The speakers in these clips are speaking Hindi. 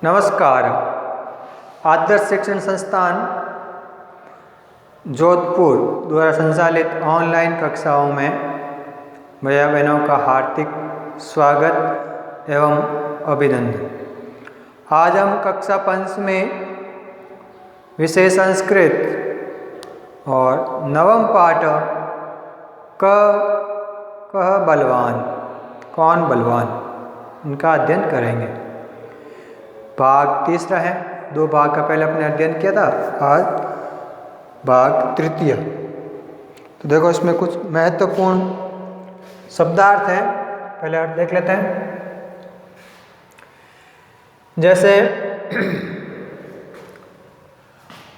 नमस्कार। आदर्श शिक्षण संस्थान जोधपुर द्वारा संचालित ऑनलाइन कक्षाओं में भैया बहनों का हार्दिक स्वागत एवं अभिनंदन। आज हम कक्षा 5 में विषय संस्कृत और नवम पाठ कह बलवान कौन बलवान उनका अध्ययन करेंगे। भाग तीसरा है। 2 भाग का पहले अपने अध्ययन किया था, आज भाग तृतीय। तो देखो इसमें कुछ महत्वपूर्ण शब्दार्थ हैं, पहले अर्थ देख लेते हैं। जैसे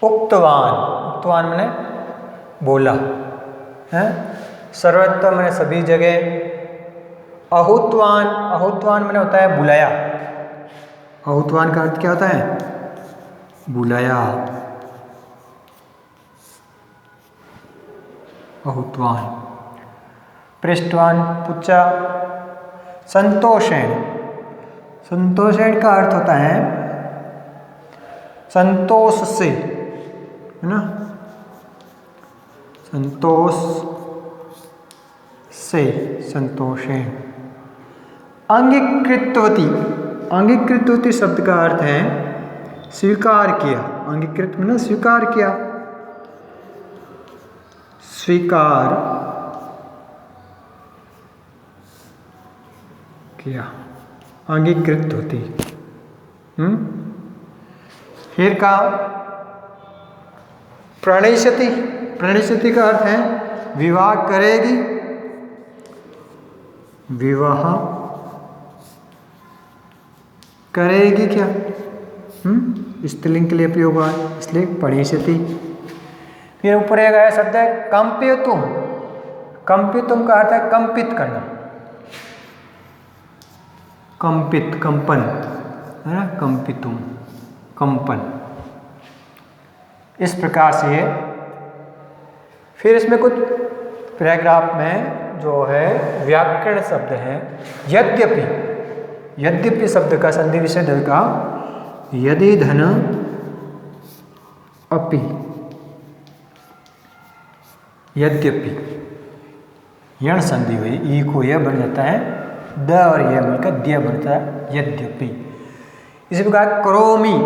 उक्तवान मैंने बोला है, सर्वत्र मैंने सभी जगह। आहुतवान मैंने होता है बुलाया। आहुतवान का अर्थ क्या होता है? बुलाया। आहुतवान। पृष्ठवान पूछा। संतोषेण का अर्थ होता है संतोष से, है ना, संतोष से, संतोषेण। अंगीकृतवती शब्द का अर्थ है स्वीकार किया। अंगीकृत में स्वीकार किया, स्वीकार किया, अंगीकृत होती। फिर का प्रणयिष्यति का अर्थ है विवाह करेगी, विवाह करेगी क्या, स्त्रीलिंग के लिए प्रयोग हुआ है, इसलिए प्रणयिष्यति। फिर ऊपर एक आया शब्द है कंपितुम। कंपितुम का अर्थ है कंपित करना, कंपित, कंपन, है ना, कंपितुम, कंपन। इस प्रकार से ये। फिर इसमें कुछ पैराग्राफ में जो है व्याकरण शब्द है। यद्यपि शब्द का संधि विच्छेद का यदि धन अपि, यद्यपि यण संधि हुई, ई को यह बन जाता है, द और यह मिलकर द्य बनता है यद्यपि। इसी प्रकार करोमि,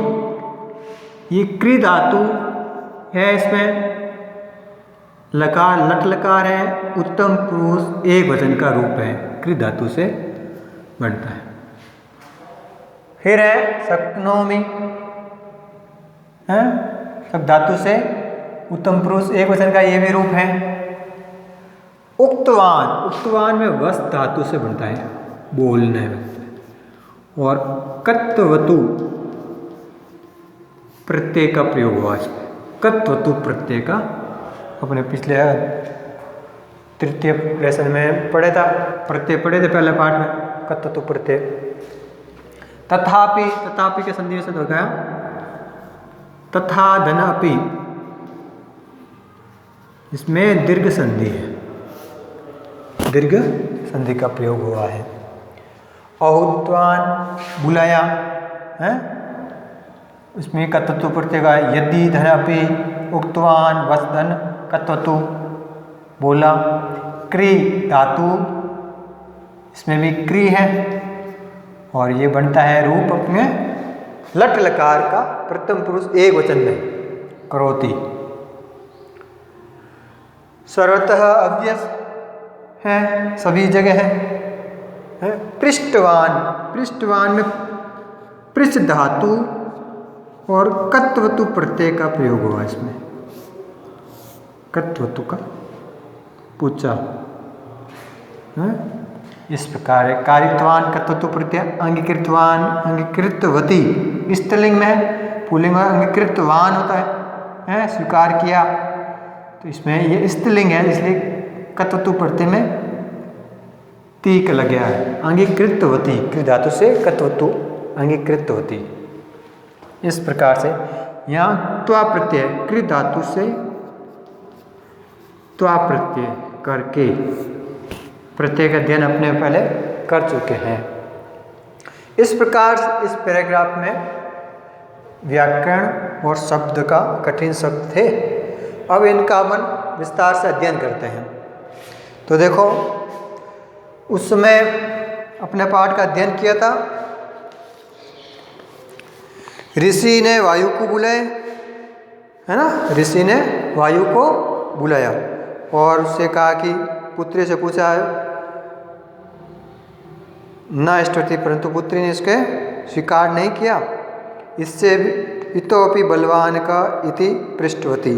ये कृ धातु है, इसमें लकार लट लकार है, उत्तम पुरुष एक वचन का रूप है, कृ धातु से बनता है। फिर है शक्नोमि, है, सब धातु से उत्तम पुरुष एक वचन का ये भी रूप है। उक्तवान में वस धातु से बनता है, बोलना है। और कत्वतु प्रत्यय का प्रयोग हुआ है। कत्वतु प्रत्यय का अपने पिछले तृतीय लेसन में पढ़े था, प्रत्यय पढ़े थे पहले पाठ में, कत्वतु प्रत्यय। तथापि के संधि से होगा तथा धन अपि, इसमें दीर्घ संधि है, दीर्घ संधि का प्रयोग हुआ है। आहुतवान बुलाया है, इसमें कत्वतु प्रत्यय का यदि धन अपि, उक्तवान वसधन कत्वतु बोला। क्री धातु, इसमें भी क्री है और ये बनता है रूप अपने लट लकार का प्रथम पुरुष एक वचन में, करोति। सर्वतः अव्यय है, सभी जगह है। पृष्ठवान में पृष्ठ धातु और कत्वतु प्रत्यय का प्रयोग हुआ, इसमें कत्वतु का पूछा है। इस प्रकार है। कारित्वान कत्वतु प्रत्यय, अंगीकृतवान, अंगीकृतवती स्त्रीलिंग में, पुल्लिंग में अंगीकृतवान होता है, स्वीकार किया। तो इसमें ये स्त्रीलिंग है, इसलिए कत्वतु प्रत्यय में तीक लग गया है। अंगीकृतवती कृ धातु से कत्वतु, अंगीकृतवती। इस प्रकार से यहाँ त्वा प्रत्यय कृ धातु से त्वा प्रत्यय करके प्रत्यय का अध्ययन अपने पहले कर चुके हैं। इस प्रकार इस पैराग्राफ में व्याकरण और शब्द का कठिन शब्द थे। अब इनका मन विस्तार से अध्ययन करते हैं। तो देखो, उस समय अपने पाठ का अध्ययन किया था। ऋषि ने वायु को बुलाए, है ना, ऋषि ने वायु को बुलाया और उससे कहा कि पुत्री से पूछा न स्तुति, परंतु पुत्री ने इसके स्वीकार नहीं किया। इससे इतोपि बलवान का इति पृष्ठवती,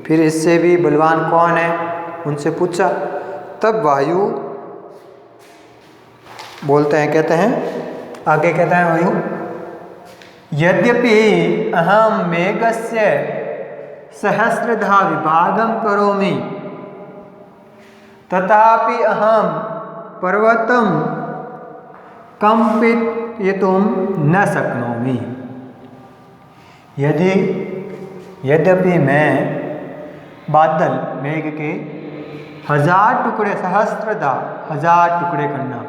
फिर इससे भी बलवान कौन है उनसे पूछा। तब वायु बोलते हैं, कहते हैं, आगे कहते हैं वायु, यद्यपि अहम मेघस्य सहस्रधा विभागम करोमि तथापि अहम पर्वतम कंपितयितुम न शक्नोमि। यद्यपि मैं बादल मेघ के 1000 टुकड़े, सहस्रधा 1000 टुकड़े करना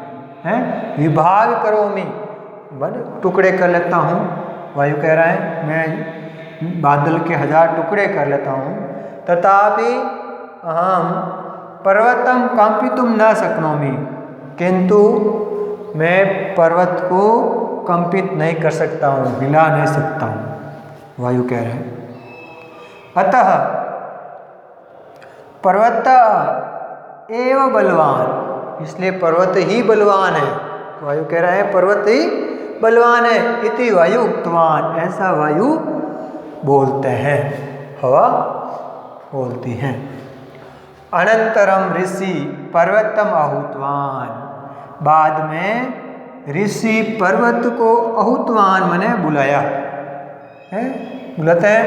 है, विभाग करोमि टुकड़े कर लेता हूँ। वायु कह रहा है मैं बादल के 1000 टुकड़े कर लेता हूँ, तथापि अहम पर्वतम कंपितुम न शक्नोमि, किंतु मैं पर्वत को कंपित नहीं कर सकता हूँ, हिला नहीं सकता हूँ, वायु कह रहे हैं। अतः पर्वत एव बलवान, इसलिए पर्वत ही बलवान है। वायु कह रहा है पर्वत ही बलवान है। इति वायु उक्तवान, ऐसा वायु बोलते हैं, हवा बोलती हैं। अनंतरम ऋषि पर्वतम आहूतवान, बाद में ऋषि पर्वत को आहूतवान मने बुलाया है, बुलाते हैं।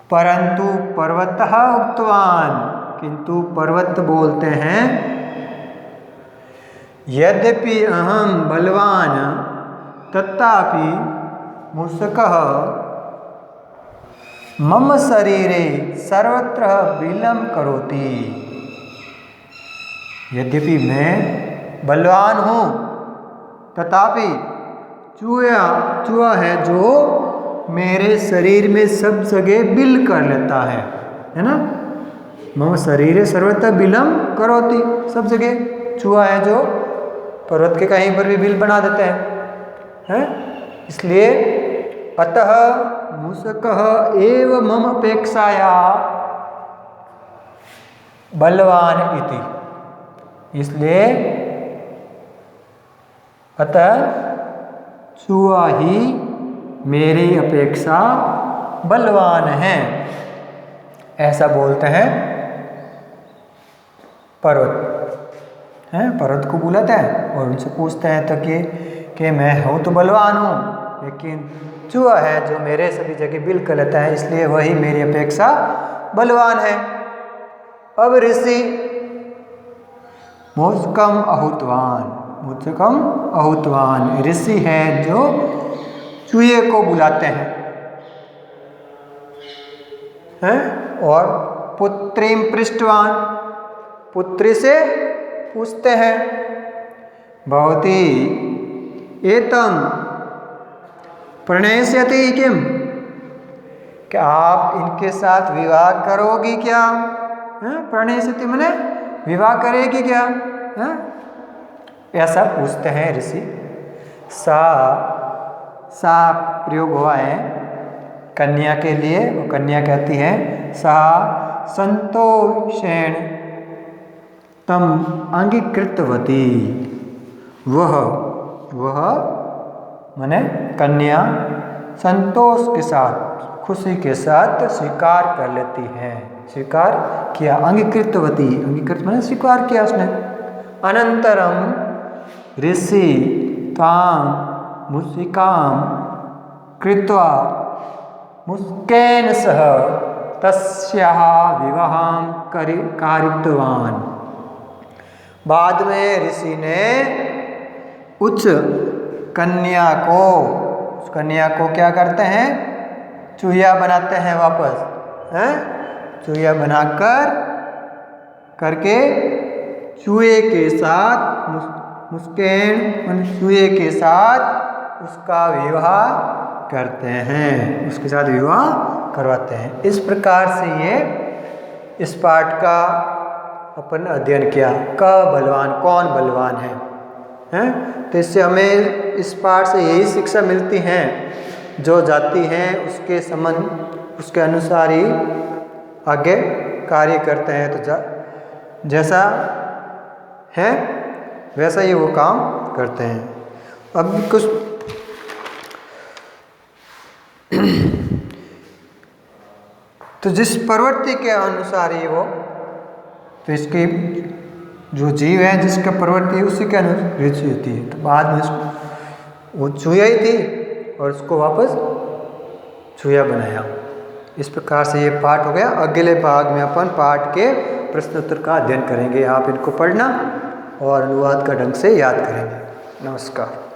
परंतु पर्वतः उक्तवान, किंतु पर्वत बोलते हैं, यद्यपि अहम बलवान तथापि मूषकः मम शरीरे सर्वत्र बिलम करोति। यद्यपि मैं बलवान हूँ तथापि चूहा है जो मेरे शरीर में सब जगह बिल कर लेता है ना। मम शरीरे सर्वत्र बिलम करोति, सब जगह चूहा है जो पर्वत के कहीं पर भी बिल बना देते हैं। इसलिए अतः मूषकः एव मम अपेक्षाया बलवान इति, इसलिए अतः चूहा ही मेरी अपेक्षा बलवान है, ऐसा बोलते हैं पर्वत। पर्वत को बुलाते हैं और उनसे पूछते हैं तो कि मैं हूँ तो बलवान हूँ, लेकिन चूहा है जो मेरे सभी जगह बिल कर लेता है, इसलिए वही मेरी अपेक्षा बलवान है। अब ऋषि मूषकम आहूतवान, मूषकम आहूतवान ऋषि है जो चूहे को बुलाते हैं और पुत्रीम पृष्ठवान, पुत्री से पूछते हैं, भवती एतम प्रणयस्यति किम, क्या आप इनके साथ विवाह करोगी क्या? प्रणयस्यति माने विवाह करेगी क्या? ऐसा पूछते हैं ऋषि। सा प्रयोग हुआ है कन्या के लिए, वो कन्या कहती है सा संतोषेण तम अंगीकृतवती, वह माने कन्या संतोष के साथ, खुशी के साथ स्वीकार कर लेती है, स्वीकार किया। अंगीकृतवती, अंगीकृत माने स्वीकार किया उसने। अनंतरम ऋषि ताम मूषिकाम कृत्वा मुस्केन सह तस्याः विवाहं कारितवान। बाद में ऋषि ने उस कन्या को, उस कन्या को क्या करते हैं, चूहिया बनाते हैं वापस, चूहिया बनाकर करके चूहे के साथ मुस्केन चूहे के साथ उसका विवाह करते हैं, उसके साथ विवाह करवाते हैं। इस प्रकार से ये इस पाठ का अपन अध्ययन किया। क बलवान, कौन बलवान है, हैं? तो इससे हमें इस पाठ से यही शिक्षा मिलती है, जो जाति हैं उसके संबंध उसके अनुसार ही आगे कार्य करते हैं। तो जैसा है वैसा ही वो काम करते हैं। अब कुछ तो जिस प्रवृत्ति के अनुसार ही वो, तो इसकी जो जीव है जिसका प्रवृत्ति है उसी के अनुसार रुचि होती है। तो बाद में उसको वो चूया ही थी और उसको वापस चूया बनाया। इस प्रकार से ये पाठ हो गया। अगले भाग में अपन पाठ के प्रश्न उत्तर का अध्ययन करेंगे। आप इनको पढ़ना और अनुवाद का ढंग से याद करेंगे। नमस्कार।